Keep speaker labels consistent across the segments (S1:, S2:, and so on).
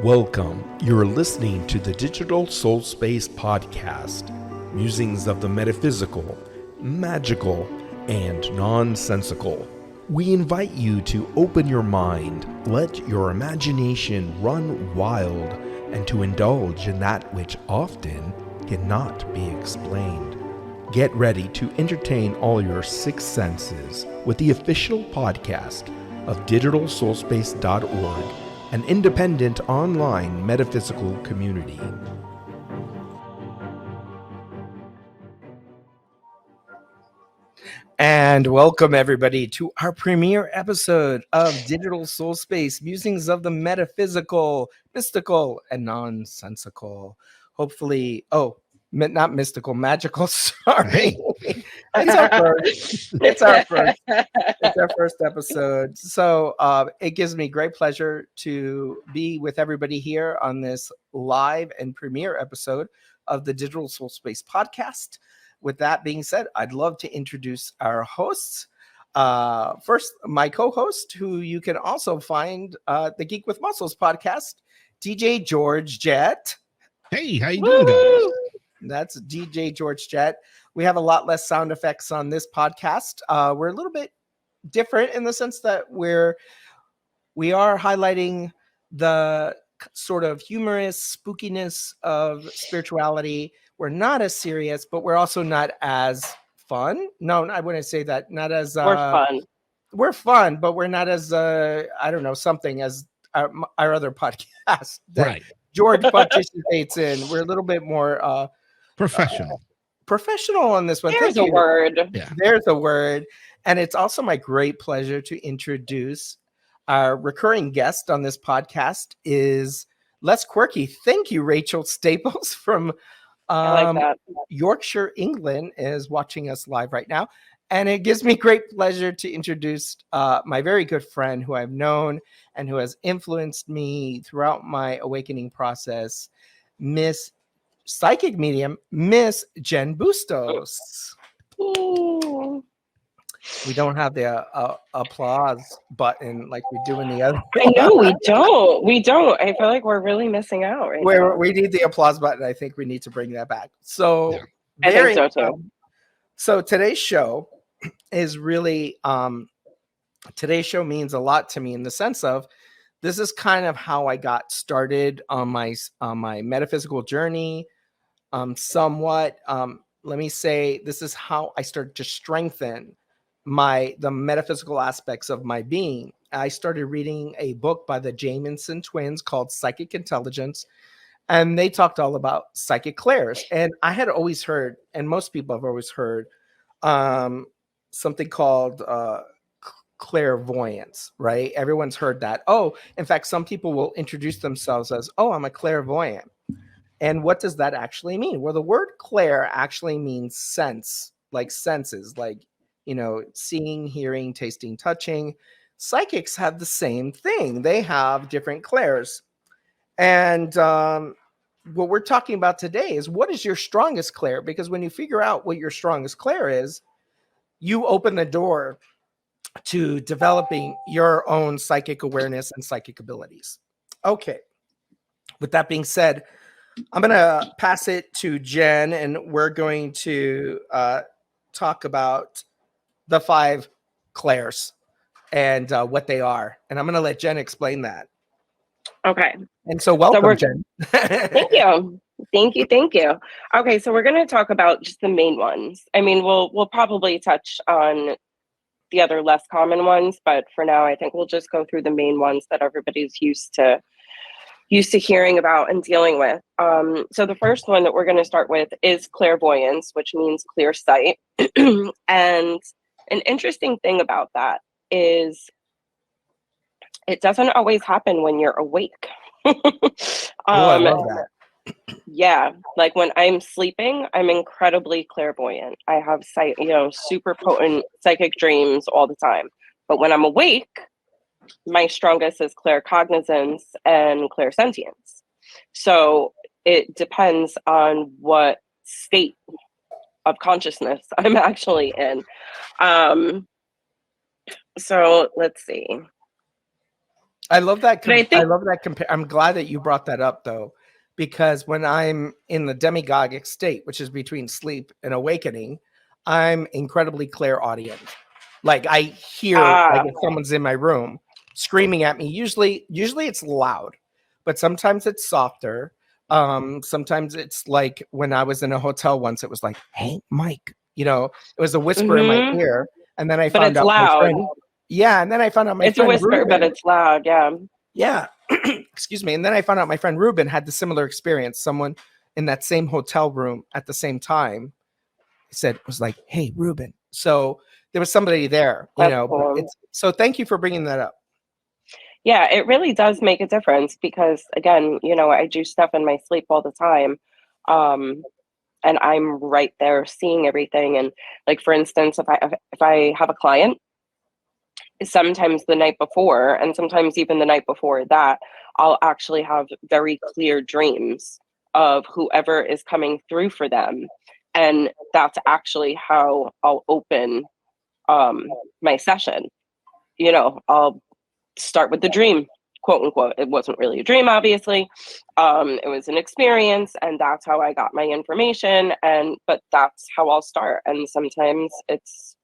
S1: Welcome. You're listening to the Digital Soulspace podcast, musings of the metaphysical, magical, and nonsensical. We invite you to open your mind, let your imagination run wild, and to indulge in that which often cannot be explained. Get ready to entertain all your six senses with the official podcast of digitalsoulspace.org, an independent online metaphysical community. And welcome everybody to our premiere episode of Digital Soulspace, musings of the metaphysical, mystical, and nonsensical. Hopefully, not mystical, magical. Sorry, it's our first. It's our first episode. So it gives me great pleasure to be with everybody here on this live and premiere episode of the Digital Soulspace podcast. With that being said, I'd love to introduce our hosts. First, my co-host, who you can also find the Geek with Muscles podcast, Deejay George Jett.
S2: Hey, how you doing, guys?
S1: That's Deejay George Jett. We have a lot less sound effects on this podcast. We're a little bit different in the sense that we are highlighting the sort of humorous spookiness of spirituality. We're not as serious, but we're also not as fun. No, I wouldn't say that. Not as
S3: we're fun.
S1: We're fun, but we're not as I don't know, something as our other podcast that
S2: Right.
S1: George participates in. We're a little bit more
S2: Professional.
S1: Professional on this one.
S3: There's a word.
S2: Yeah.
S1: There's a word. And it's also my great pleasure to introduce our recurring guest on this podcast is less quirky. Thank you, Rachel Staples from
S3: I like that.
S1: Yorkshire, England, is watching us live right now. And it gives me great pleasure to introduce my very good friend who I've known and who has influenced me throughout my awakening process, Miss Psychic Medium, Miss Jen Bustos.
S3: Ooh.
S1: We don't have the applause button like we do in the other.
S3: I know we don't. We don't. I feel like we're really missing out right now.
S1: We need the applause button. I think we need to bring that back. So,
S3: Yeah. I think so too.
S1: So today's show is really today's show means a lot to me in the sense of this is kind of how I got started on my metaphysical journey. Somewhat, let me say, this is how I started to strengthen the metaphysical aspects of my being. I started reading a book by the Jamison twins called Psychic Intelligence, and they talked all about psychic clairs. And I had always heard, and most people have always heard, something called clairvoyance, right? Everyone's heard that. Oh, in fact, some people will introduce themselves as, oh, I'm a clairvoyant. And what does that actually mean? Well, the word clair actually means sense, like senses, like, you know, seeing, hearing, tasting, touching. Psychics have the same thing. They have different clairs. And what we're talking about today is what is your strongest clair? Because when you figure out what your strongest clair is, you open the door to developing your own psychic awareness and psychic abilities. Okay. With that being said, I'm going to pass it to Jen, and we're going to talk about the 5 clairs and what they are. And I'm going to let Jen explain that.
S3: Okay.
S1: And so welcome, Jen.
S3: Thank you. Thank you. Okay, so we're going to talk about just the main ones. I mean, we'll probably touch on the other less common ones, but for now, I think we'll just go through the main ones that everybody's used to hearing about and dealing with. So the first one that we're going to start with is clairvoyance, which means clear sight. And an interesting thing about that is it doesn't always happen when you're awake.
S1: I love that.
S3: Yeah, like when I'm sleeping, I'm incredibly clairvoyant. I have super potent psychic dreams all the time. But when I'm awake, my strongest is claircognizance and Sentience. So it depends on what state of consciousness I'm actually in. So let's see.
S1: I love that.
S3: But I
S1: I
S3: think
S1: love that. I'm glad that you brought that up, though, because when I'm in the demagogic state, which is between sleep and awakening, I'm incredibly clairaudient. Like I hear, like if someone's in my room screaming at me. Usually it's loud, but sometimes it's softer. Sometimes it's like when I was in a hotel once, it was like, "Hey, Mike," it was a whisper in my ear, and then I
S3: but
S1: found
S3: it's
S1: out my
S3: loud.
S1: friend. Yeah, and then I found out my
S3: It's a
S1: friend
S3: whisper, but
S1: Ruben.
S3: it's loud. Yeah.
S1: Yeah, excuse me. And then I found out my friend Ruben had the similar experience. Someone in that same hotel room at the same time was like, "Hey, Ruben." So there was somebody there,
S3: That's
S1: but
S3: cool.
S1: so thank you for bringing that up.
S3: Yeah, it really does make a difference because, again, I do stuff in my sleep all the time. And I'm right there seeing everything. And like, for instance, if I have a client, sometimes the night before, and sometimes even the night before that, I'll actually have very clear dreams of whoever is coming through for them. And that's actually how I'll open my session. I'll start with the dream, quote unquote. It wasn't really a dream, obviously. It was an experience, and that's how I got my information. But that's how I'll start. And sometimes it's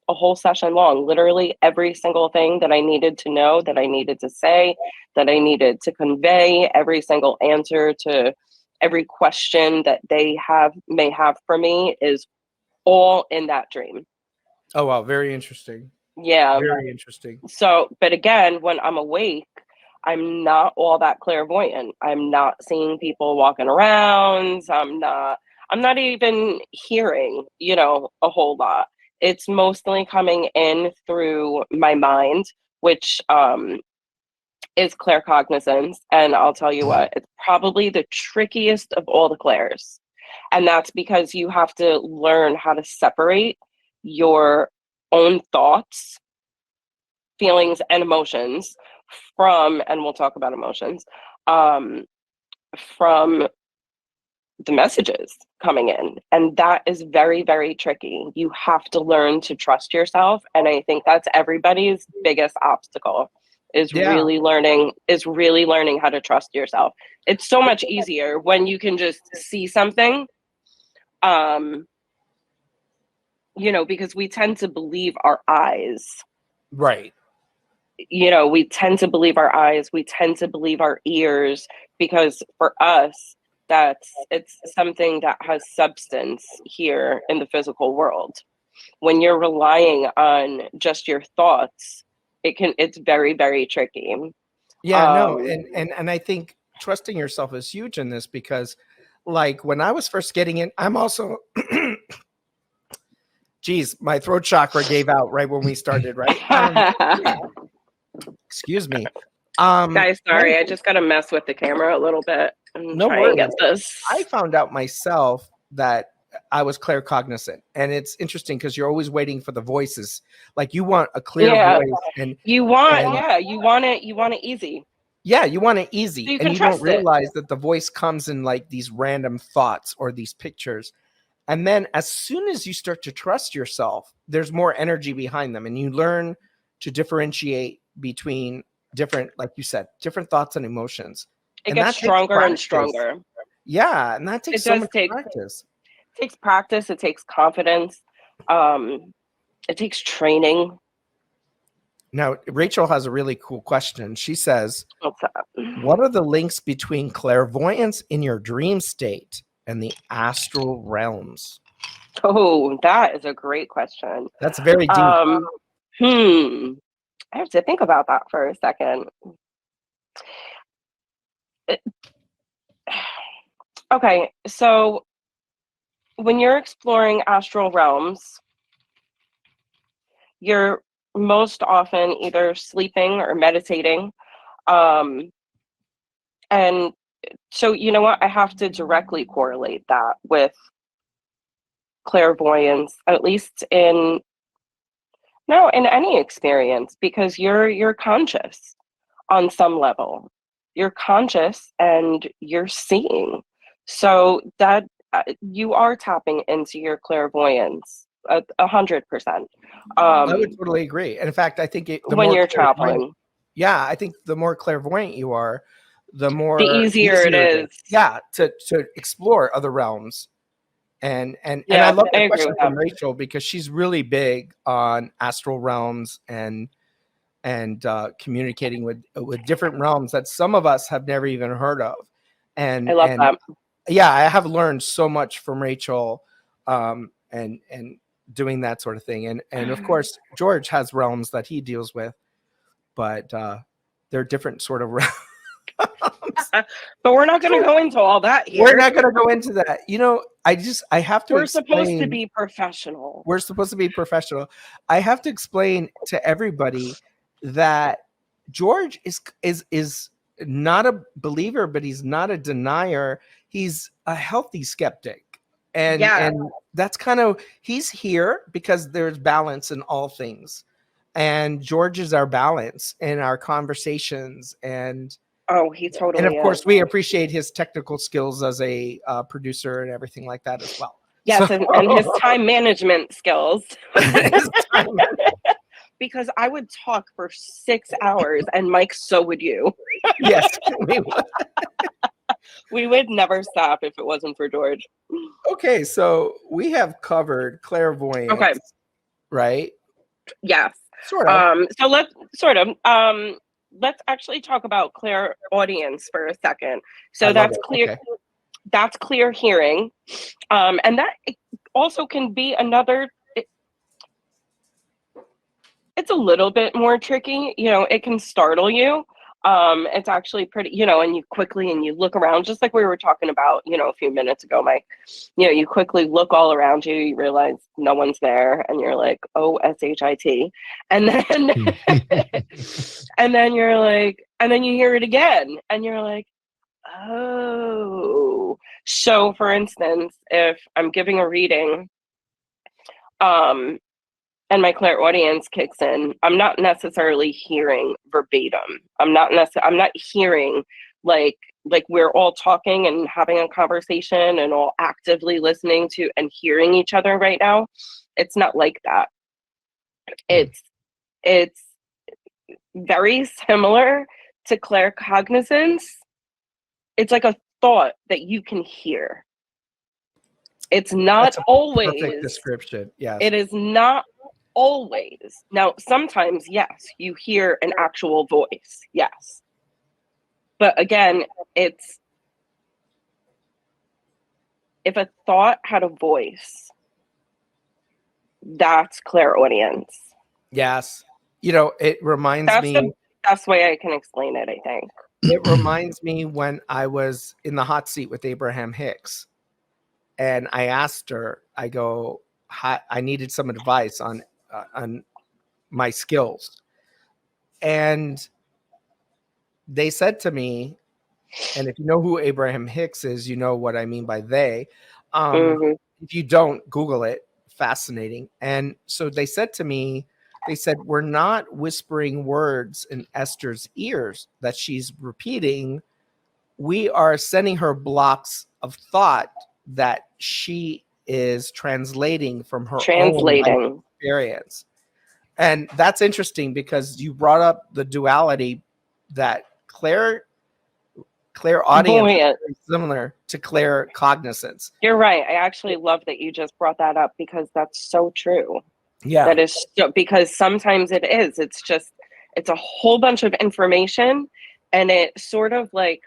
S3: a whole session long, literally every single thing that I needed to know, that I needed to say, that I needed to convey, every single answer to every question that they may have for me is all in that dream.
S1: Oh, wow. Very interesting.
S3: Yeah.
S1: Very interesting.
S3: So, but again, when I'm awake, I'm not all that clairvoyant. I'm not seeing people walking around. I'm not even hearing, a whole lot. It's mostly coming in through my mind, which is claircognizance. And I'll tell you what, it's probably the trickiest of all the clairs. And that's because you have to learn how to separate your own thoughts, feelings, and emotions and we'll talk about emotions, from the messages coming in. And that is very, very tricky. You have to learn to trust yourself. And I think that's everybody's biggest obstacle is really learning how to trust yourself. It's so much easier when you can just see something, because we tend to believe our eyes.
S1: Right.
S3: We tend to believe our eyes, we tend to believe our ears, because for us, it's something that has substance here in the physical world. When you're relying on just your thoughts, it's very, very tricky.
S1: Yeah, no, and I think trusting yourself is huge in this because, like, when I was first getting in, I'm also, geez, my throat chakra gave out right when we started, right? Excuse me.
S3: Guys, sorry, I just got to mess with the camera a little bit and try and get this.
S1: I found out myself that I was claircognizant, and it's interesting because you're always waiting for the voices. Like you want a clear voice, and
S3: you want it easy.
S1: Yeah, you want it easy,
S3: so you
S1: and you don't
S3: trust
S1: realize that the voice comes in like these random thoughts or these pictures. And then as soon as you start to trust yourself, there's more energy behind them, and you learn to differentiate between different, like you said, different thoughts and emotions.
S3: It gets stronger and stronger.
S1: Yeah, and that takes so much practice.
S3: It takes practice. It takes confidence. It takes training.
S1: Now, Rachel has a really cool question. She says,
S3: "What's up?
S1: What are the links between clairvoyance in your dream state and the astral realms?"
S3: Oh, that is a great question.
S1: That's very deep.
S3: I have to think about that for a second. Okay, so when you're exploring astral realms, you're most often either sleeping or meditating. And so, you know what? I have to directly correlate that with clairvoyance, at least in any experience, because you're conscious on some level. You're conscious and you're seeing. So that you are tapping into your clairvoyance 100%.
S1: I would totally agree. And in fact, I think
S3: when you're traveling.
S1: yeah, I think the more clairvoyant you are, the more
S3: The easier it is.
S1: Yeah, to explore other realms. And I
S3: Yeah,
S1: love
S3: I
S1: the
S3: agree
S1: question
S3: with
S1: from
S3: that.
S1: Rachel, because she's really big on astral realms and communicating with different realms that some of us have never even heard of.
S3: I love that.
S1: Yeah, I have learned so much from Rachel, and doing that sort of thing. And of course, George has realms that he deals with, but they're different sort of realms.
S3: But we're not going to go into all that here.
S1: We're not going to go into that. You know, I have to
S3: We're
S1: explain.
S3: supposed to be professional.
S1: We're supposed to be professional. I have to explain to everybody that George is not a believer, but he's not a denier. He's a healthy skeptic. And
S3: Yeah.
S1: and that's kind of, he's here because there's balance in all things. And George is our balance in our conversations, and
S3: Oh, he totally
S1: of course
S3: is.
S1: we appreciate his technical skills as a producer and everything like that as well.
S3: Yes,
S1: So-
S3: and his time management skills.
S1: His time
S3: Because I would talk for 6 hours, and Mike, so would you.
S1: Yes, we would.
S3: We would never stop if it wasn't for George.
S1: Okay, so we have covered clairvoyance,
S3: Okay.
S1: right?
S3: Yes.
S1: Sort of.
S3: So let's actually talk about clairaudience for a second. So that's clear.
S1: Okay.
S3: That's clear hearing, and that also can be another. It's a little bit more tricky. You know, it can startle you. It's actually pretty, you know, and you look around, just like we were talking about, you know, a few minutes ago, Mike. You know, you quickly look all around you, you realize no one's there, and you're like, oh, shit. And then and then you're like, and then you hear it again, and you're like, oh. So for instance, if I'm giving a reading, and my clairaudience kicks in, I'm not necessarily hearing verbatim. I'm not hearing like we're all talking and having a conversation and all actively listening to and hearing each other right now. It's not like that. It's very similar to claircognizance. It's like a thought that you can hear. It's not always
S1: perfect description. Yes.
S3: It is not always. Now, sometimes, yes, you hear an actual voice. Yes. But again, it's if a thought had a voice, that's clairaudience.
S1: Yes. You know, it reminds
S3: That's
S1: me.
S3: the best way I can explain it, I think.
S1: It reminds me when I was in the hot seat with Abraham Hicks, and I asked her, I go, I needed some advice on my skills. And they said to me, and if you know who Abraham Hicks is, you know what I mean by they. If you don't, Google it. Fascinating. And so they said to me, they said, we're not whispering words in Esther's ears that she's repeating. We are sending her blocks of thought that she is translating from her own life experience. And that's interesting because you brought up the duality that clairaudience is similar to claircognizance.
S3: You're right. I actually love that you just brought that up because that's so true.
S1: Yeah.
S3: That is so, because sometimes it is. It's a whole bunch of information, and it sort of like,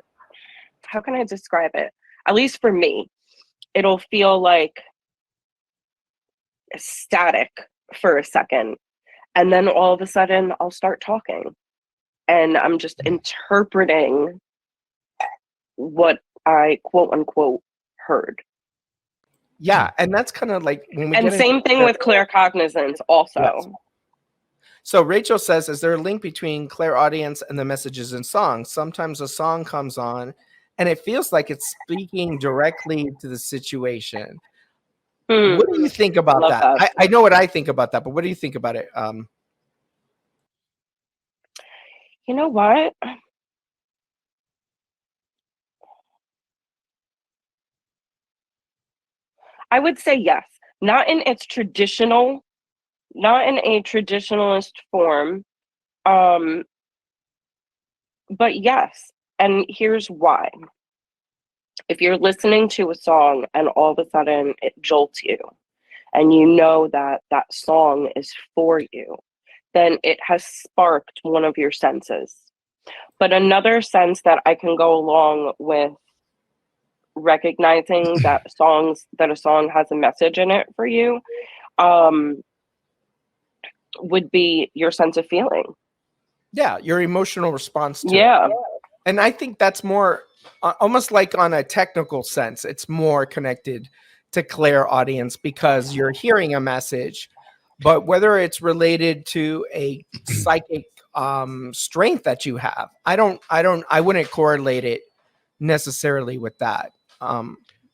S3: how can I describe it? At least for me, it'll feel like static for a second. And then all of a sudden I'll start talking, and I'm just interpreting what I quote unquote heard.
S1: Yeah, and that's kind of like when we
S3: same thing with claircognizance also.
S1: Yes. So Rachel says, is there a link between clairaudience and the messages in songs? Sometimes a song comes on and it feels like it's speaking directly to the situation. What do you think about that? I know what I think about that, but what do you think about it?
S3: You know what? I would say yes. Not in a traditionalist form. But yes, and here's why. If you're listening to a song and all of a sudden it jolts you, and you know that that song is for you, then it has sparked one of your senses. But another sense that I can go along with recognizing that a song has a message in it for you, would be your sense of feeling.
S1: Yeah, your emotional response to it.
S3: Yeah.
S1: And I think that's more almost like on a technical sense, it's more connected to clairaudience because you're hearing a message. But whether it's related to a psychic strength that you have, I wouldn't correlate it necessarily with that,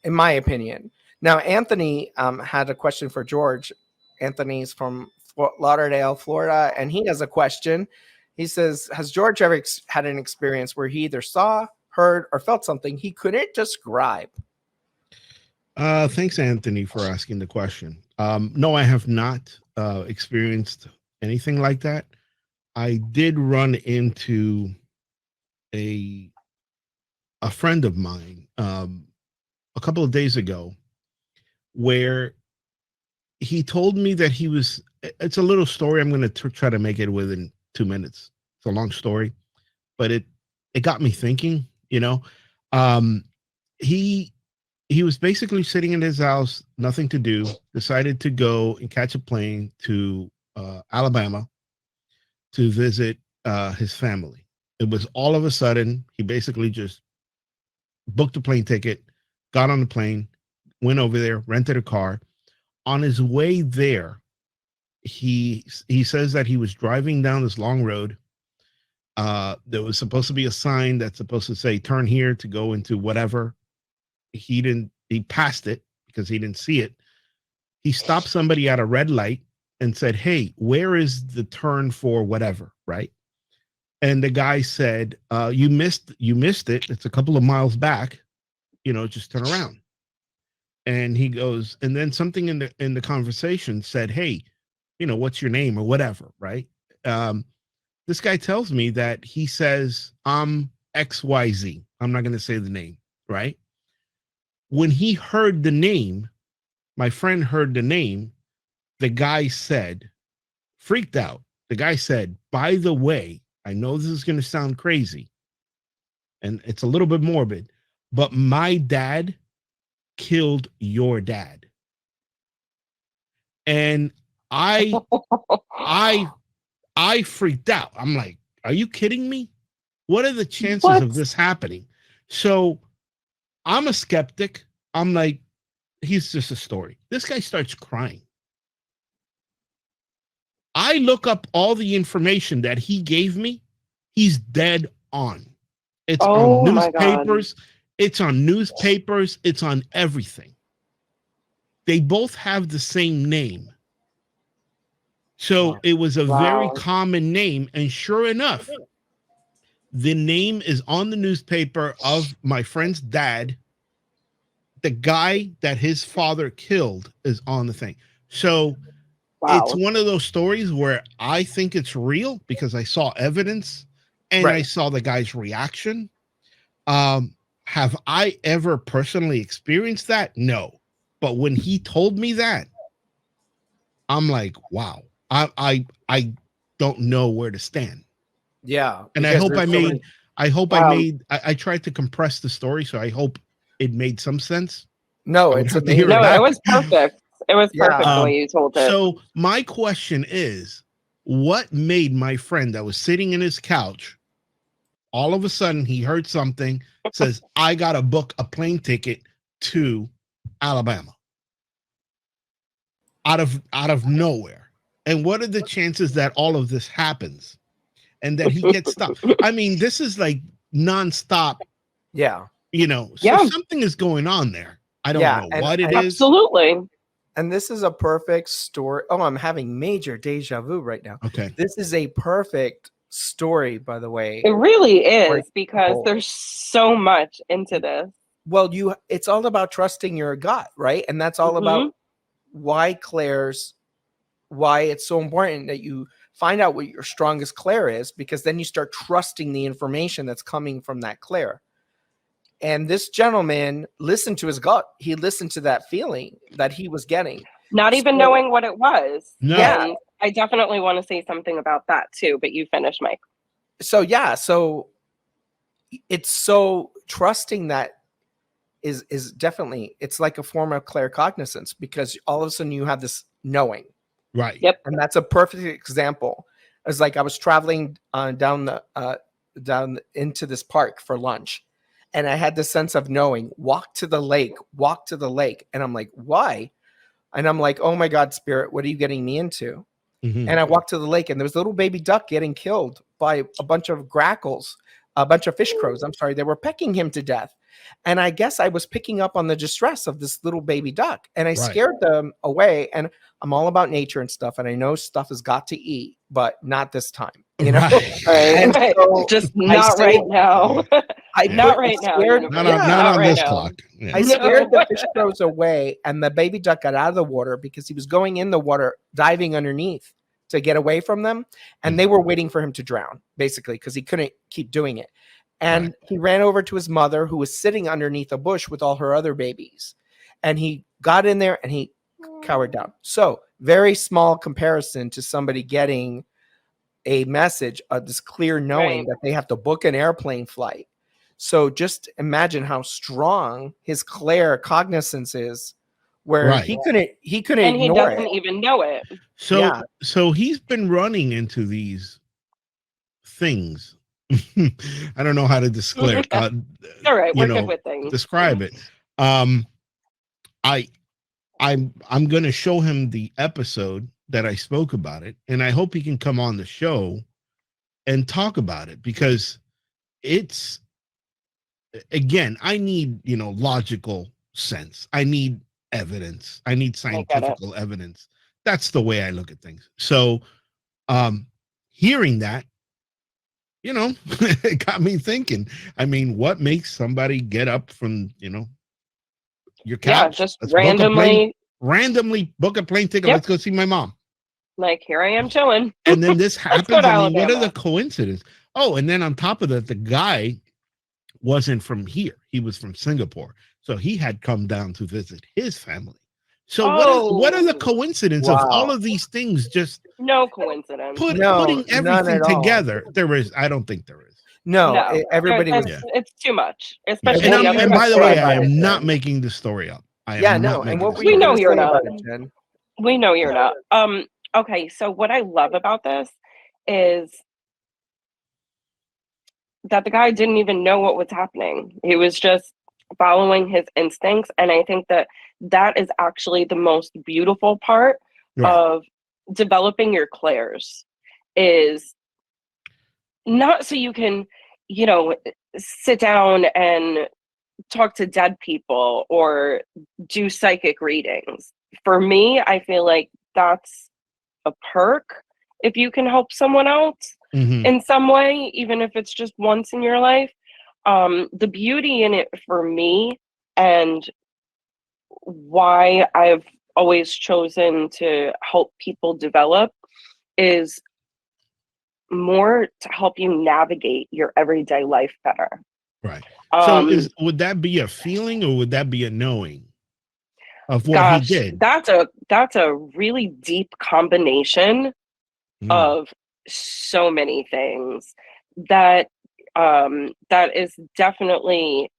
S1: in my opinion. Now, Anthony had a question for George. Anthony's from Fort Lauderdale, Florida, and he has a question. He says, has George ever had an experience where he either saw, heard, or felt something he couldn't describe?
S2: Thanks, Anthony, for asking the question. No, I have not experienced anything like that. I did run into a friend of mine a couple of days ago where he told me that he was, it's a little story. I'm going to try to make it within 2 minutes. It's a long story, but it got me thinking, you know. He was basically sitting in his house, nothing to do, decided to go and catch a plane to Alabama to visit his family. It was all of a sudden, he basically just booked a plane ticket, got on the plane, went over there, rented a car. On his way there, he says that he was driving down this long road. There was supposed to be a sign that's supposed to say, turn here to go into whatever. He passed it because he didn't see it. He stopped somebody at a red light and said, hey, where is the turn for whatever, right? And the guy said, you missed it. It's a couple of miles back, just turn around. And he goes, and then something in the conversation said, hey, what's your name or whatever, right? This guy tells me that he says, I'm XYZ. I'm not going to say the name, right? When he heard the name, my friend heard the name, the guy said, freaked out. The guy said, by the way, I know this is going to sound crazy and it's a little bit morbid, but my dad killed your dad. And I freaked out. I'm like, are you kidding me? What are the chances of this happening? So I'm a skeptic. I'm like, he's just a story. This guy starts crying. I look up all the information that he gave me. He's dead on. It's on newspapers. It's on newspapers. It's on everything. They both have the same name. So it was a very common name. And sure enough, the name is on the newspaper of my friend's dad. The guy that his father killed is on the thing. So it's one of those stories where I think it's real because I saw evidence and I saw the guy's reaction. Have I ever personally experienced that? No. But when he told me that, I'm like, wow, I don't know where to stand.
S1: Yeah.
S2: And I hope I tried to compress the story. So I hope it made some sense.
S1: No, it's amazing.
S3: No, it was perfect. It was perfect the way you told it.
S2: So my question is, what made my friend that was sitting in his couch, all of a sudden he heard something, says, I got to book a plane ticket to Alabama out of nowhere. And what are the chances that all of this happens and that he gets stopped? I mean, this is like nonstop.
S1: Yeah.
S2: So something is going on there. I don't know what it is.
S3: Absolutely.
S1: And this is a perfect story. Oh, I'm having major deja vu right now.
S2: Okay.
S1: This is a perfect story, by the way.
S3: It really is because there's so much into this.
S1: Well, it's all about trusting your gut, right? And that's all about why it's so important that you find out what your strongest Clair is, because then you start trusting the information that's coming from that Clair. And this gentleman listened to his gut. He listened to that feeling that he was getting.
S3: Not even knowing what it was.
S2: No.
S3: And I definitely want to say something about that too, but you finish, Mike.
S1: So it's so trusting that is definitely, it's like a form of claircognizance, because all of a sudden you have this knowing.
S2: Right.
S3: Yep.
S1: And that's a perfect example. It's like I was traveling down into this park for lunch, and I had the sense of knowing, walk to the lake. And I'm like, why? And I'm like, oh my God, Spirit, what are you getting me into?
S2: Mhm.
S1: And I walked to the lake, and there was a little baby duck getting killed by a bunch of grackles, a bunch of fish crows. I'm sorry. They were pecking him to death. And I guess I was picking up on the distress of this little baby duck, and I scared them away. And I'm all about nature and stuff. And I know stuff has got to eat, but not this time, you know?
S2: Right.
S1: And so
S3: just not right now. Not right now.
S1: scared,
S2: Not
S1: yeah,
S2: on
S3: Not right
S2: this
S3: now.
S2: clock. Yeah.
S1: I scared the fish crows away, and the baby duck got out of the water because he was going in the water, diving underneath to get away from them. And they were waiting for him to drown, basically, because he couldn't keep doing it. And he ran over to his mother, who was sitting underneath a bush with all her other babies. And he got in there and he cowered down. So very small comparison to somebody getting a message of this clear knowing that they have to book an airplane flight. So just imagine how strong his claircognizance is, where he couldn't
S3: and he
S1: ignore
S3: doesn't
S1: it.
S3: even know it.
S2: So he's been running into these things. I don't know how to describe
S3: All right, we're good with things.
S2: describe it. I'm going to show him the episode that I spoke about it, and I hope he can come on the show and talk about it, because it's, again, I need, logical sense. I need evidence. I need scientific evidence. That's the way I look at things. So hearing that, it got me thinking. I mean, what makes somebody get up from, your couch?
S3: Yeah, just randomly
S2: book a plane ticket. Let's go see my mom.
S3: Like, here I am chilling.
S2: And then this
S3: Let's go
S2: happens.
S3: to
S2: I mean, what are
S3: Alabama.
S2: the coincidences? Oh, and then on top of that, the guy wasn't from here. He was from Singapore. So he had come down to visit his family. So what are the coincidences of all of these things? Just
S3: no coincidence.
S2: Putting
S1: none
S2: everything
S1: at all.
S2: together. I don't think there is.
S1: No, everybody was.
S3: It's too much, especially.
S2: And by the way, I am
S1: Jen.
S2: not making this story up. I am
S1: Yeah,
S2: not
S1: no.
S2: making
S1: And what
S2: this
S1: were
S3: We
S1: you
S3: know
S1: gonna
S3: you're
S1: say
S3: not.
S1: about it, Jen?
S3: We know you're not. Okay, so what I love about this is that the guy didn't even know what was happening. He was just following his instincts. And I think that is actually the most beautiful part of developing your clairs, is not so you can, sit down and talk to dead people or do psychic readings. For me, I feel like that's a perk if you can help someone else in some way, even if it's just once in your life. The beauty in it for me, and why I've always chosen to help people develop, is more to help you navigate your everyday life better.
S2: Right. So would that be a feeling, or would that be a knowing of what he did?
S3: That's a really deep combination of so many things that is definitely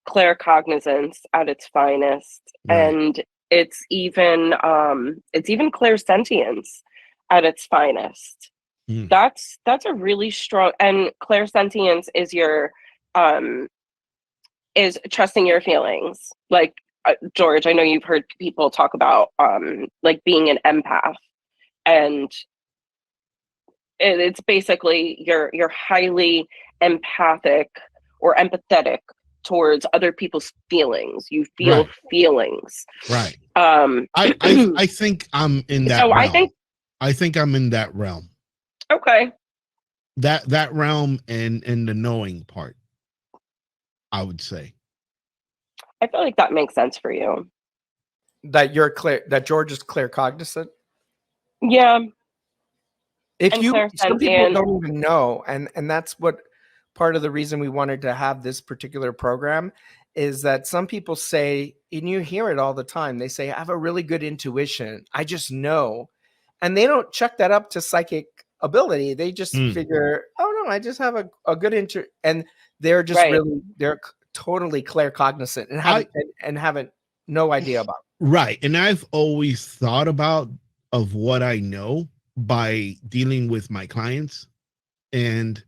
S3: claircognizance at its finest. And it's even clairsentience at its finest. That's a really strong, and clairsentience is your is trusting your feelings. Like George, I know you've heard people talk about like being an empath, and it's basically you're highly empathic or empathetic towards other people's feelings. You feel feelings.
S2: Right. I think I'm in that realm. I think I'm in that realm.
S3: Okay.
S2: That realm and the knowing part, I would say.
S3: I feel like that makes sense for you.
S1: That George is claircognizant?
S3: Yeah.
S1: If
S3: And
S1: you, some people
S3: clairsentient.
S1: don't even know, and that's what part of the reason we wanted to have this particular program is that some people say, and you hear it all the time, they say, I have a really good intuition. I just know. And they don't check that up to psychic ability. They just figure, oh no, I just have a good and they're just really, they're totally claircognizant and haven't no idea about it.
S2: Right. And I've always thought about of what I know by dealing with my clients. And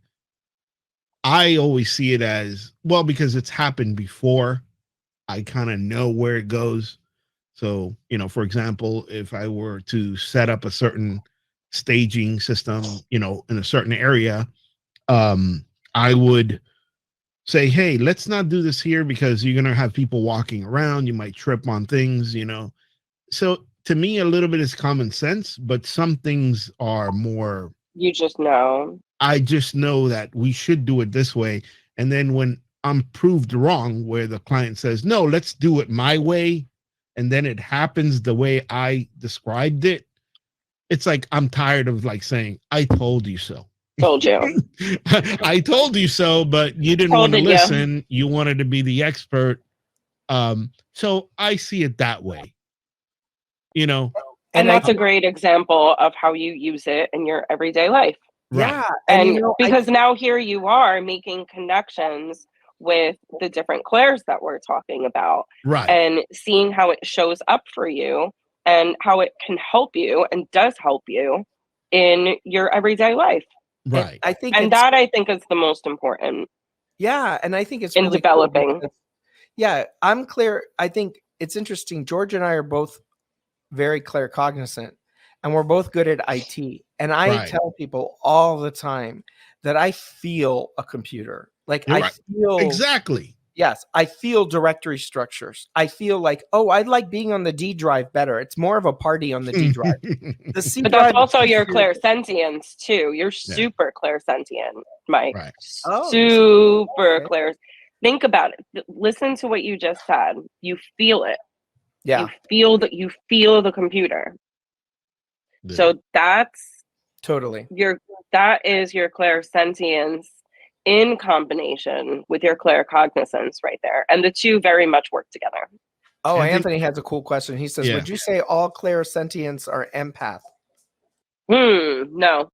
S2: I always see it as, well, because it's happened before, I kind of know where it goes. So, you know, for example, if I were to set up a certain staging system, you know, in a certain area, I would say, hey, let's not do this here because you're going to have people walking around. You might trip on things, you know. So to me, a little bit is common sense, but some things are more.
S3: You just know.
S2: I just know that we should do it this way. And then when I'm proved wrong, where the client says, no, let's do it my way, and then it happens the way I described it, it's like I'm tired of like saying, I told you so.
S3: Told you.
S2: I told you so, but you didn't want to listen. You wanted to be the expert. So I see it that way, you know.
S3: And that's a great example of how you use it in your everyday life.
S2: Right.
S1: Yeah.
S3: And you know, because now here you are making connections with the different Clairs that we're talking about.
S2: Right.
S3: And seeing how it shows up for you and how it can help you and does help you in your everyday life.
S2: Right.
S1: I think
S3: that I think is the most important.
S1: Yeah. And I think it's
S3: in
S1: really
S3: developing.
S1: Cool because, yeah, I'm clear. I think it's interesting. George and I are both very claircognizant and we're both good at IT. And I tell people all the time that I feel a computer. Like I feel
S2: exactly.
S1: Yes, I feel directory structures. I feel like, oh, I like being on the D drive better. It's more of a party on the D drive. The C
S3: but
S1: drive,
S3: that's also your clairsentience too. You're super clairsentient, Mike.
S2: Right.
S3: Super clair. Think about it. Listen to what you just said. You feel it.
S1: Yeah.
S3: You feel the computer. Yeah. So that's
S1: totally
S3: that is your clairsentience in combination with your claircognizance right there. And the two very much work together.
S1: Oh, Anthony has a cool question. He says, would you say all clairsentients are empath?
S3: No.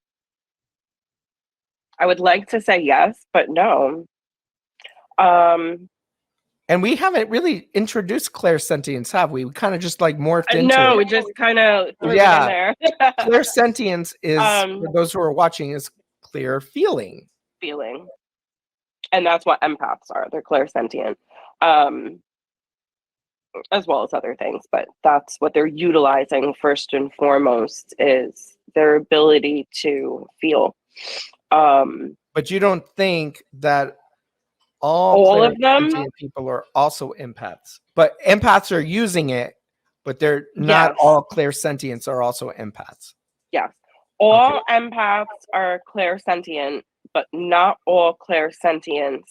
S3: I would like to say yes, but no.
S1: And we haven't really introduced clairsentience, have we? We kind of just like morphed into
S3: it.
S1: We
S3: just kind of threw it in there.
S1: Clairsentience is, for those who are watching, is clear feeling.
S3: And that's what empaths are. They're clairsentient, as well as other things. But that's what they're utilizing first and foremost is their ability to feel.
S1: But you don't think that all
S3: of them
S1: people are also empaths, but empaths are using it, but they're not all clairsentients are also empaths.
S3: Yes. All empaths are clairsentient, but not all clairsentients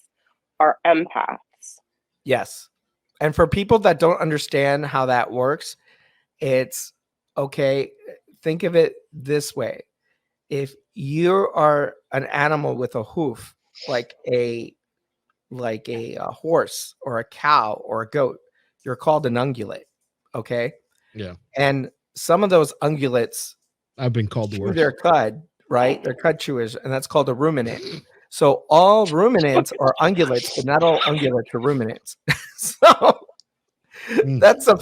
S3: are empaths.
S1: Yes. And for people that don't understand how that works, it's okay. Think of it this way. If you are an animal with a hoof, like a horse or a cow or a goat, you're called an ungulate. Okay.
S2: Yeah.
S1: And some of those ungulates,
S2: I've been called the worst.
S1: They're cud, right? They're cud chewers, and that's called a ruminant. So all ruminants are ungulates, but not all ungulates are ruminants. So that's a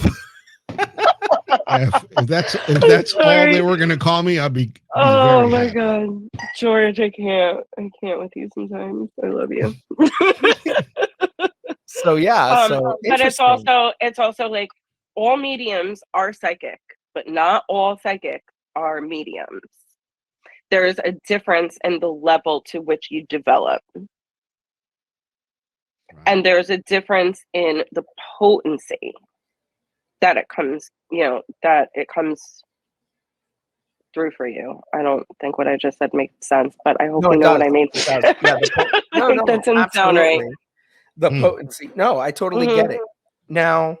S2: if that's all they were gonna call me, I'd be
S3: oh my happy. God, George, I can't with you sometimes. I love you.
S1: So yeah,
S3: but it's also like all mediums are psychic, but not all psychic are mediums. There's a difference in the level to which you develop. Right. And there's a difference in the potency that it comes, through for you. I don't think what I just said makes sense, but I hope you know what I mean.
S1: No,
S3: that doesn't sound right.
S1: The potency. No, I totally get it. Now,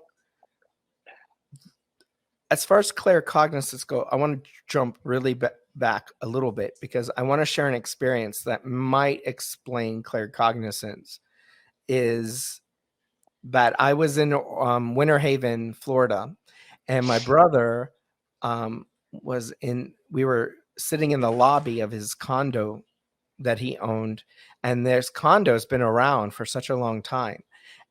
S1: as far as claircognizance go, I want to jump really back a little bit because I want to share an experience that might explain claircognizance. Is that I was in Winter Haven, Florida, and my brother we were sitting in the lobby of his condo that he owned, and this condo's been around for such a long time.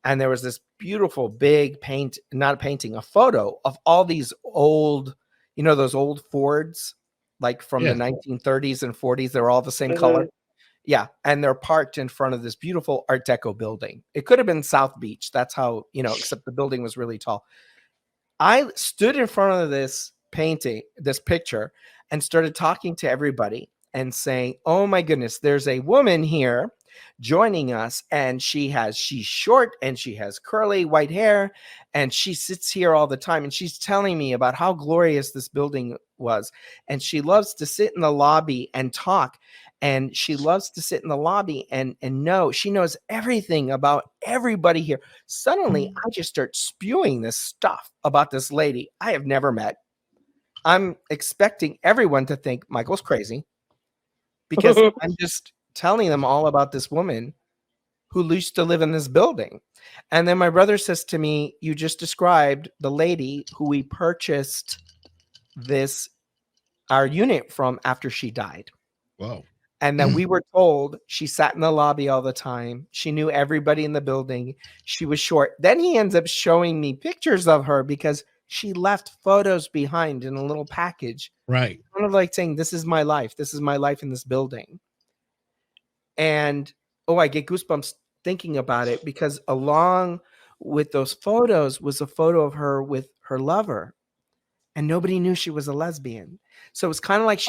S1: And there was this beautiful big a photo of all these old, those old Fords, like from the 1930s and 40s. They're all the same color. Yeah. And they're parked in front of this beautiful Art Deco building. It could have been South Beach. That's how, except the building was really tall. I stood in front of this picture, and started talking to everybody and saying, oh my goodness, there's a woman here joining us, and she's short and she has curly white hair, and she sits here all the time, and she's telling me about how glorious this building was, and she loves to sit in the lobby and talk, and she loves to sit in the lobby and she knows everything about everybody here. Suddenly I just start spewing this stuff about this lady I have never met. I'm expecting everyone to think Michael's crazy because I'm just telling them all about this woman who used to live in this building. And then my brother says to me, you just described the lady who we purchased our unit from after she died.
S2: Wow.
S1: And then we were told she sat in the lobby all the time. She knew everybody in the building. She was short. Then he ends up showing me pictures of her because she left photos behind in a little package.
S2: Right.
S1: Kind of like saying, this is my life. This is my life in this building. And, I get goosebumps thinking about it because along with those photos was a photo of her with her lover. And nobody knew she was a lesbian. So it's kind of like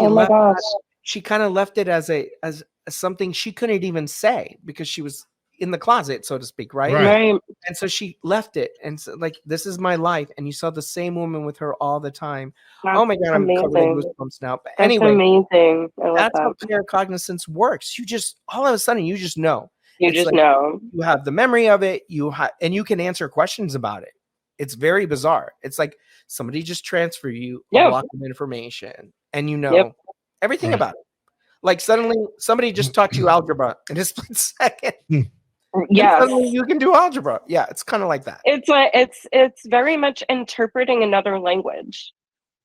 S1: she kind of left it as something she couldn't even say because she was in the closet, so to speak, right?
S3: Right.
S1: And so she left it, and so, like, this is my life, and you saw the same woman with her all the time. Oh my God, I'm covered in goosebumps now. But anyway,
S3: amazing.
S1: that's how claircognizance works. You just all of a sudden you just know.
S3: You just know.
S1: You have the memory of it. And you can answer questions about it. It's very bizarre. It's like somebody just transferred you a block of information, and everything about it. Like suddenly somebody just taught you algebra in a split second.
S3: Yes.
S1: Suddenly you can do algebra. Yeah, it's kind of like that.
S3: It's like it's very much interpreting another language.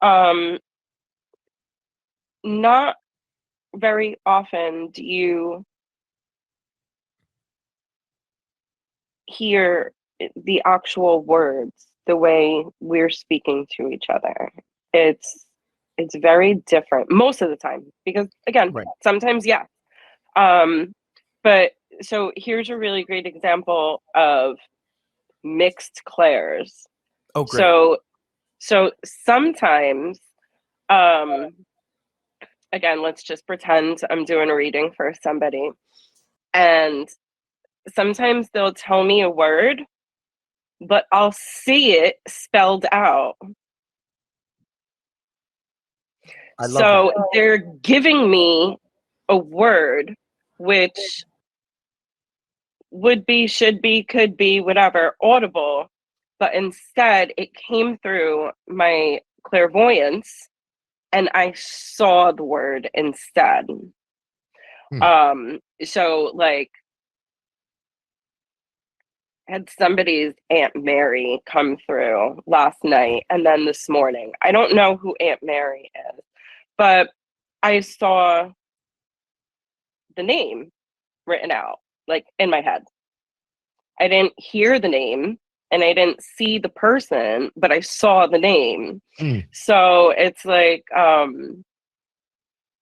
S3: Not very often do you hear the actual words the way we're speaking to each other. It's very different most of the time because again, sometimes yes. But so here's a really great example of mixed clairs.
S1: Oh, great.
S3: So sometimes, again, let's just pretend I'm doing a reading for somebody, and sometimes they'll tell me a word, but I'll see it spelled out.
S1: I love that.
S3: They're giving me a word which would be, should be, could be, whatever, audible, but instead it came through my clairvoyance and I saw the word instead. So like had somebody's Aunt Mary come through last night and then this morning. I don't know who Aunt Mary is, but I saw the name written out, like in my head. I didn't hear the name and I didn't see the person, but I saw the name. So it's like, kind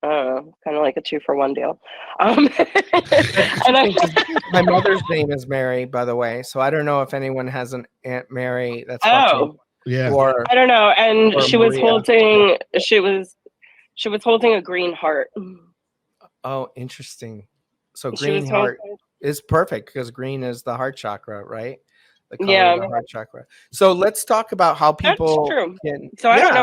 S3: of like a 2-for-1 deal.
S1: My mother's name is Mary, by the way. So I don't know if anyone has an Aunt Mary that's watching.
S2: Yeah.
S3: Or I don't know. And she was holding, she was holding a green heart.
S1: Oh, interesting. So green heart is perfect because green is the heart chakra, right? The color of the heart chakra. So let's talk about how people can.
S3: So I don't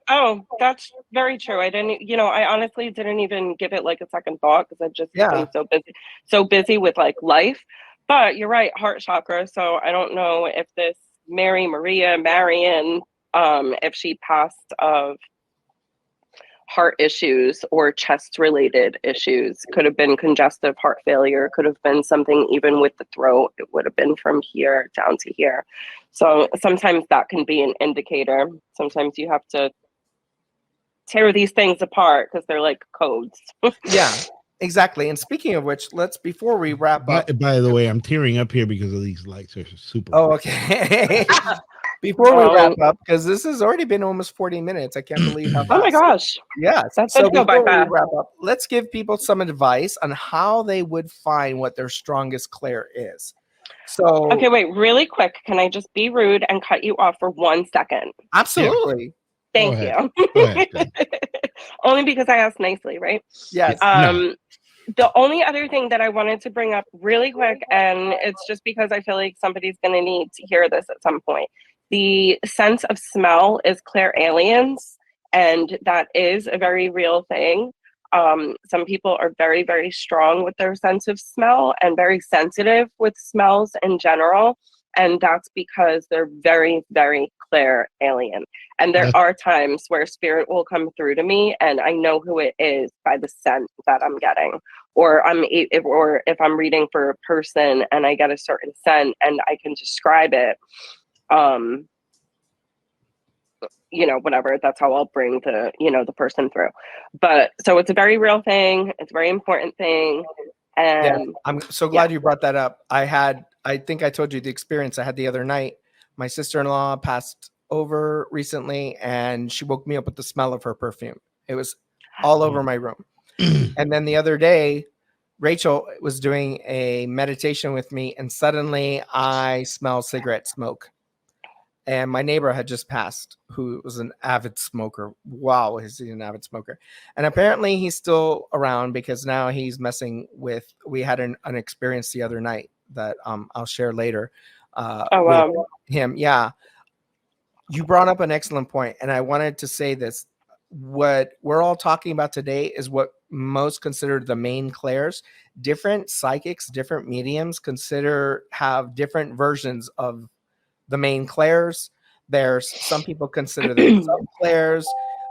S3: know. That's very true. I didn't, I honestly didn't even give it like a second thought because I've just been so busy with like life. But you're right, heart chakra. So I don't know if this Marion, if she passed of heart issues or chest related issues. Could have been congestive heart failure, could have been something even with the throat. It would have been from here down to here. So sometimes that can be an indicator. Sometimes you have to tear these things apart because they're like codes.
S1: Yeah, exactly. And speaking of which, before we wrap up.
S2: By the way, I'm tearing up here because of these lights are super.
S1: Oh, okay. Before we wrap up, because this has already been almost 40 minutes. I can't believe how fast.
S3: Oh my gosh.
S1: Yeah.
S3: That's
S1: so
S3: go by
S1: before we
S3: fast.
S1: wrap up, let's give people some advice on how they would find what their strongest Clair is. So
S3: okay, wait, really quick. Can I just be rude and cut you off for 1 second?
S1: Absolutely.
S2: Yeah.
S3: Thank you.
S2: Go ahead.
S3: Only because I asked nicely, right?
S1: Yes.
S2: No.
S3: The only other thing that I wanted to bring up really quick, and it's just because I feel like somebody's going to need to hear this at some point. The sense of smell is clairaudience, and that is a very real thing. Some people are very, very strong with their sense of smell and very sensitive with smells in general. And that's because they're very, very clairaudience. And there are times where spirit will come through to me and I know who it is by the scent that I'm getting. Or if I'm reading for a person and I get a certain scent and I can describe it, whatever, that's how I'll bring the person through. But so it's a very real thing. It's a very important thing. And
S1: yeah, I'm so glad you brought that up. I think I told you the experience I had the other night. My sister-in-law passed over recently and she woke me up with the smell of her perfume. It was all over my room. And then the other day, Rachel was doing a meditation with me and suddenly I smell cigarette smoke. And my neighbor had just passed, who was an avid smoker. Wow, is he an avid smoker? And apparently he's still around because now he's messing with, we had an experience the other night that I'll share later with him. Yeah. You brought up an excellent point, and I wanted to say this. What we're all talking about today is what most considered the main clairs. Different psychics, different mediums have different versions of the main clairs. There's some people consider them sub clairs.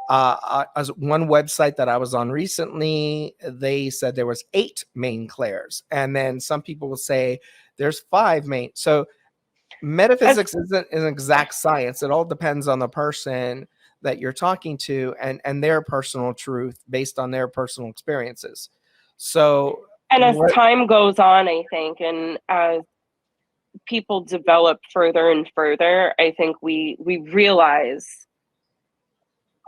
S1: As one website that I was on recently, they said there was 8 main clairs, and then some people will say there's 5 main. So metaphysics isn't an exact science. It all depends on the person that you're talking to and their personal truth based on their personal experiences. So,
S3: and as time goes on, I think, and as people develop further and further, I think we realize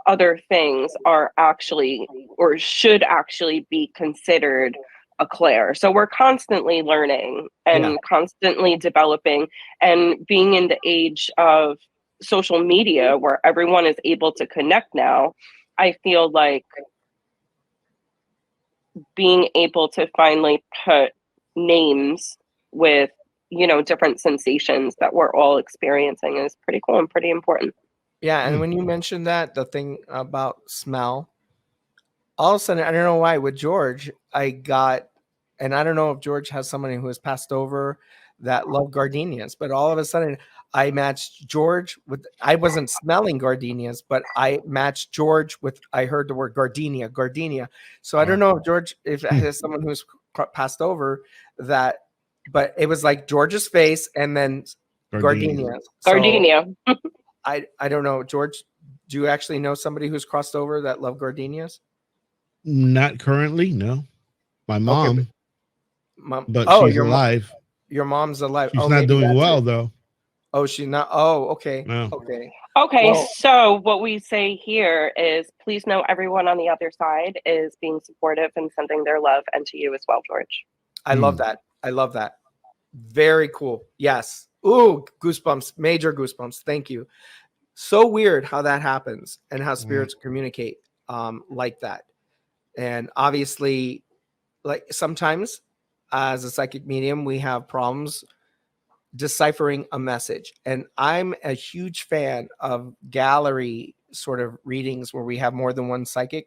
S3: other things are actually or should actually be considered a Clair. So we're constantly learning and constantly developing, and being in the age of social media where everyone is able to connect now, I feel like being able to finally put names with different sensations that we're all experiencing is pretty cool and pretty important.
S1: Yeah, and when you mentioned that, the thing about smell, all of a sudden, I don't know why, with George, I got, and I don't know if George has somebody who has passed over that loved gardenias, but all of a sudden, I matched George with, I wasn't smelling gardenias, but I matched George with, I heard the word gardenia. So I don't know if George, if it has someone who's passed over that, but it was like George's face and then gardenia.
S3: Gardenia.
S1: So I don't know, George, do you actually know somebody who's crossed over that love gardenias?
S2: Not currently, no. My mom,
S1: okay,
S2: but she's alive.
S1: Your mom's alive.
S2: She's not doing well though.
S1: Oh, she's not. Oh, okay.
S2: No.
S3: Okay, well, so what we say here is please know everyone on the other side is being supportive and sending their love, and to you as well, George.
S1: I love that. I love that. Very cool. Yes. Ooh, goosebumps, major goosebumps. Thank you. So weird how that happens and how spirits communicate like that. And obviously, like sometimes as a psychic medium, we have problems deciphering a message. And I'm a huge fan of gallery sort of readings where we have more than one psychic,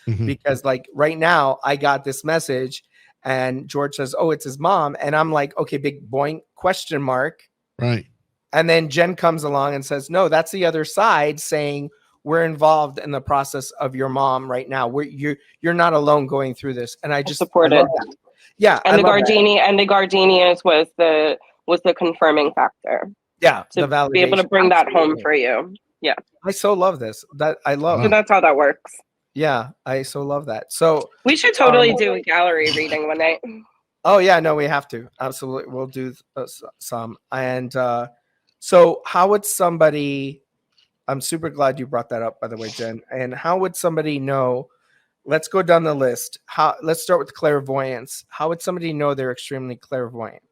S1: because like right now I got this message and George says, oh, it's his mom. And I'm like, okay, big boing, question mark.
S2: Right.
S1: And then Jen comes along and says, no, that's the other side saying, we're involved in the process of your mom right now. You're not alone going through this, and I
S3: support
S1: love
S3: it.
S1: that. Yeah,
S3: And the Gardenias was the confirming factor.
S1: Yeah,
S3: to
S1: the validation.
S3: be able to bring that home for you. Yeah,
S1: I so love this. That I love.
S3: So that's how that works.
S1: Yeah, I so love that. So
S3: we should totally do a gallery reading one night.
S1: Oh yeah, no, we have to. Absolutely, we'll do some. And so, how would somebody? I'm super glad you brought that up, by the way, Jen. And how would somebody know? Let's go down the list. Let's start with clairvoyance. How would somebody know they're extremely clairvoyant?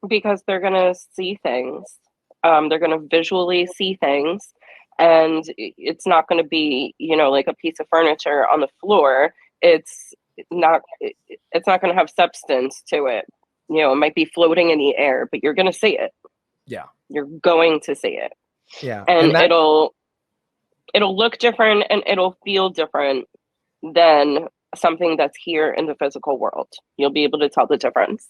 S3: Because they're gonna see things. They're gonna visually see things, and it's not gonna be, like a piece of furniture on the floor. It's not going to have substance to it. It might be floating in the air, but you're going to see it.
S1: Yeah.
S3: You're going to see it.
S1: Yeah.
S3: And it'll look different and it'll feel different than something that's here in the physical world. You'll be able to tell the difference.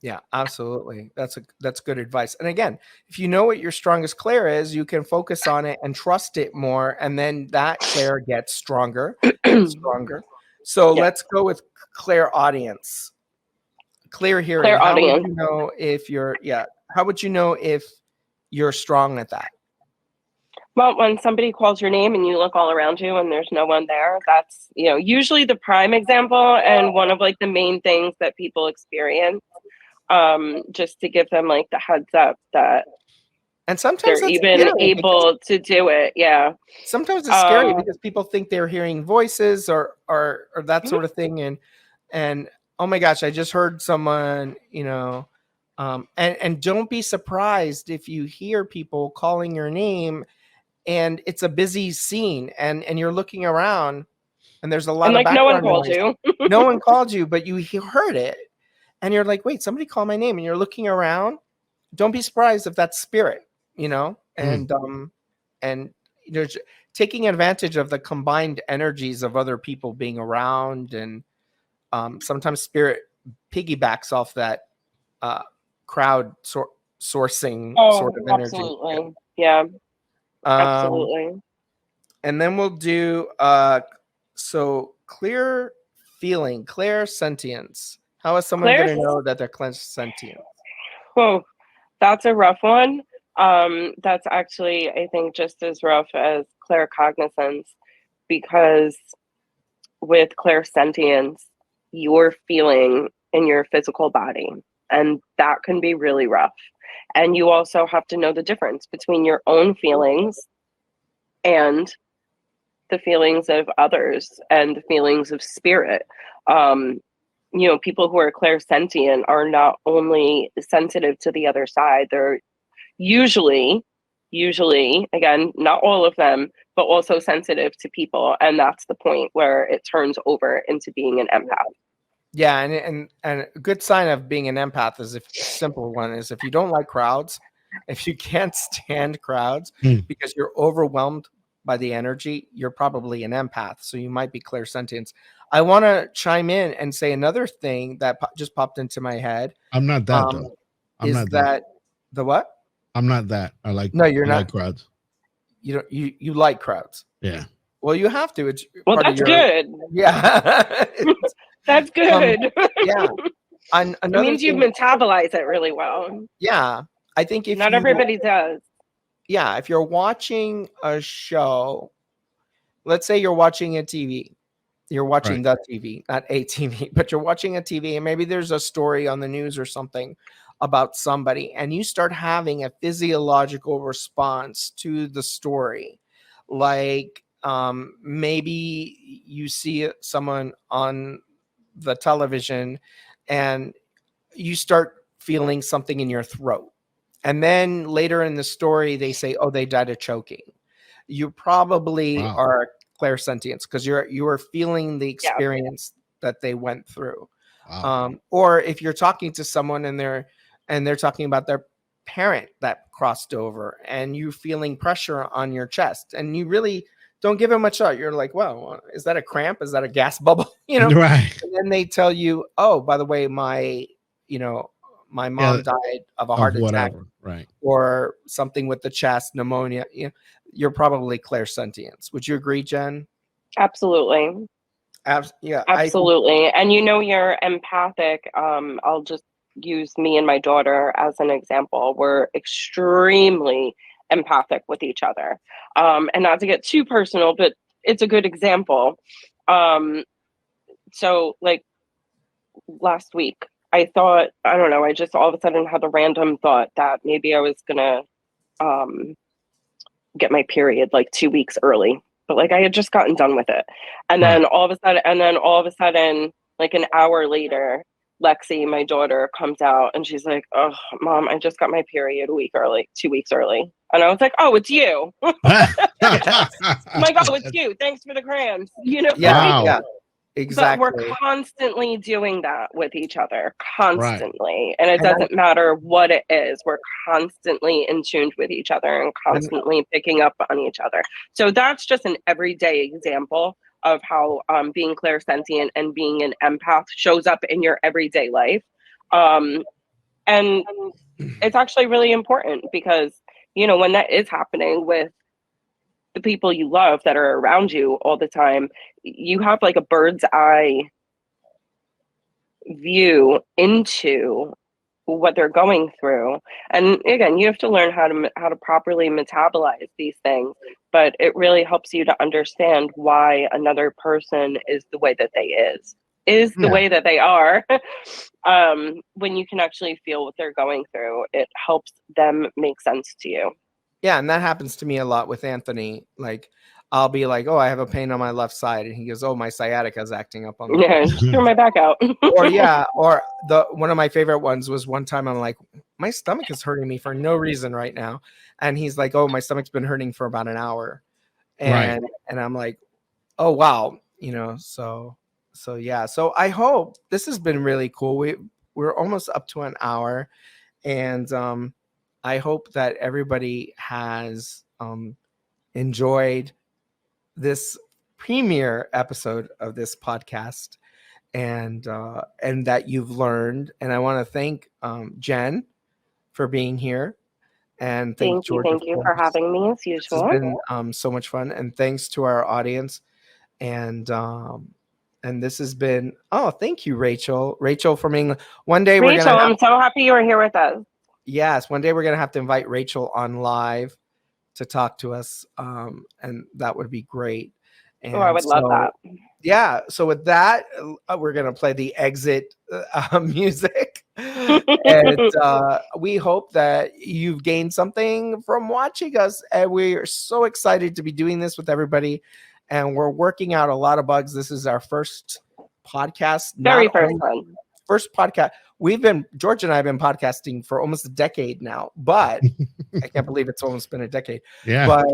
S1: Yeah, absolutely. That's good advice. And again, if you know what your strongest clair is, you can focus on it and trust it more. And then that clair gets stronger and stronger. So let's go with clairaudience. Clear hearing.
S3: Clairaudience.
S1: How would you know if you're strong at that?
S3: Well, when somebody calls your name and you look all around you and there's no one there, that's, usually the prime example and one of like the main things that people experience. Just to give them like the heads up that
S1: and sometimes
S3: they're even able to do it. Yeah.
S1: Sometimes it's scary because people think they're hearing voices or that sort of thing. And oh my gosh, I just heard someone, and don't be surprised if you hear people calling your name and it's a busy scene and you're looking around and there's a lot of background
S3: no one called
S1: noise.
S3: You.
S1: No one called you, but you heard it. And you're like, wait, somebody called my name, and you're looking around. Don't be surprised if that's spirit, and taking advantage of the combined energies of other people being around. And sometimes spirit piggybacks off that crowd sourcing sort of energy.
S3: Absolutely. Yeah. Absolutely.
S1: And then we'll do so clear feeling, clairsentience. How is someone going to know that they're clairsentient?
S3: Oh, that's a rough one. That's actually, I think, just as rough as claircognizance, because with clairsentience, you're feeling in your physical body, and that can be really rough. And you also have to know the difference between your own feelings and the feelings of others and the feelings of spirit. People who are clairsentient are not only sensitive to the other side, they're usually, again, not all of them, but also sensitive to people. And that's the point where it turns over into being an empath.
S1: Yeah. And a good sign of being an empath is, simple one is if you don't like crowds, if you can't stand crowds because you're overwhelmed by the energy, you're probably an empath. So you might be clairsentient. I want to chime in and say another thing that just popped into my head.
S2: I'm not that though. I'm not
S1: that. The what?
S2: I'm not that.
S1: You're not.
S2: Like crowds.
S1: You like crowds.
S2: Yeah.
S1: Well, you have to. It's
S3: that's good.
S1: Yeah.
S3: That's good.
S1: Yeah.
S3: It means you metabolize it really well.
S1: Yeah. I think if
S3: not everybody does.
S1: Yeah. If you're watching a show, let's say you're watching a TV. You're watching the TV, not a TV, but you're watching a TV, and maybe there's a story on the news or something about somebody, and you start having a physiological response to the story. Like maybe you see someone on the television and you start feeling something in your throat. And then later in the story, they say, oh, they died of choking. You probably are clairsentience because you are feeling the experience that they went through. Or if you're talking to someone and they're talking about their parent that crossed over and you feeling pressure on your chest and you really don't give it much thought. You're like, well, is that a cramp? Is that a gas bubble?
S2: Right.
S1: And then they tell you, oh, by the way, my mom died of a heart attack,
S2: right?
S1: Or something with the chest, pneumonia. you're probably Clairsentience. Would you agree, Jen?
S3: Absolutely.
S1: Yeah,
S3: absolutely. And you're empathic. I'll just use me and my daughter as an example. We're extremely empathic with each other. And not to get too personal, but it's a good example. So like last week, I thought, I don't know, I just all of a sudden had a random thought that maybe I was gonna get my period like 2 weeks early, but like I had just gotten done with it. And then all of a sudden, like an hour later, Lexi, my daughter, comes out and she's like, "Oh, Mom, I just got my period 2 weeks early." And I was like, "Oh, it's you." I'm like, "Oh, it's you. Thanks for the crayons."
S1: Yeah,
S2: Wow.
S1: yeah. Exactly.
S3: But we're constantly doing that with each other, constantly. And it doesn't matter what it is. We're constantly in tune with each other and constantly picking up on each other. So that's just an everyday example of how being clairsentient and being an empath shows up in your everyday life. And it's actually really important because, when that is happening with the people you love that are around you all the time, you have like a bird's eye view into what they're going through. And again, you have to learn how to properly metabolize these things, but it really helps you to understand why another person is the way that the way that they are. When you can actually feel what they're going through, it helps them make sense to you.
S1: Yeah, and that happens to me a lot with Anthony. Like, I'll be like, "Oh, I have a pain on my left side," and he goes, "Oh, my sciatica is acting up on me."
S3: Yeah, just throw my back out.
S1: or one of my favorite ones was one time I'm like, "My stomach is hurting me for no reason right now," and he's like, "Oh, my stomach's been hurting for about an hour," and I'm like, "Oh wow," So yeah. So I hope this has been really cool. We're almost up to an hour, and I hope that everybody has enjoyed this premiere episode of this podcast, and that you've learned. And I want to thank Jen for being here, and thank George.
S3: Thank you for having me as usual.
S1: It's been so much fun, and thanks to our audience, and this has been, thank you, Rachel from England. One day
S3: I'm so happy you were here with us.
S1: Yes, one day we're gonna have to invite Rachel on live to talk to us, and that would be great. And
S3: I would love that.
S1: Yeah, so with that, we're gonna play the exit music, and we hope that you've gained something from watching us. And we are so excited to be doing this with everybody, and we're working out a lot of bugs. This is our first podcast, first podcast. George and I have been podcasting for almost a decade now, but I can't believe it's almost been a decade.
S2: Yeah.
S1: But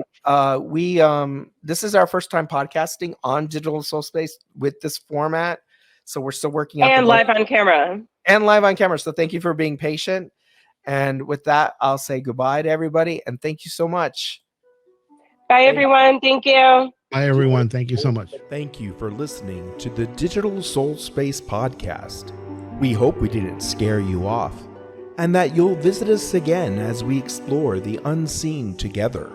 S1: this is our first time podcasting on Digital Soulspace with this format. So we're still working out.
S3: And live on camera.
S1: So thank you for being patient. And with that, I'll say goodbye to everybody. And thank you so much.
S3: Bye, everyone. Thank you.
S2: Bye, everyone. Thank you so much.
S4: Thank you for listening to the Digital Soulspace podcast. We hope we didn't scare you off, and that you'll visit us again as we explore the unseen together.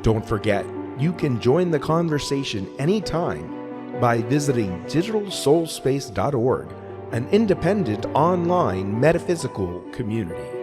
S4: Don't forget, you can join the conversation anytime by visiting digitalsoulspace.org, an independent online metaphysical community.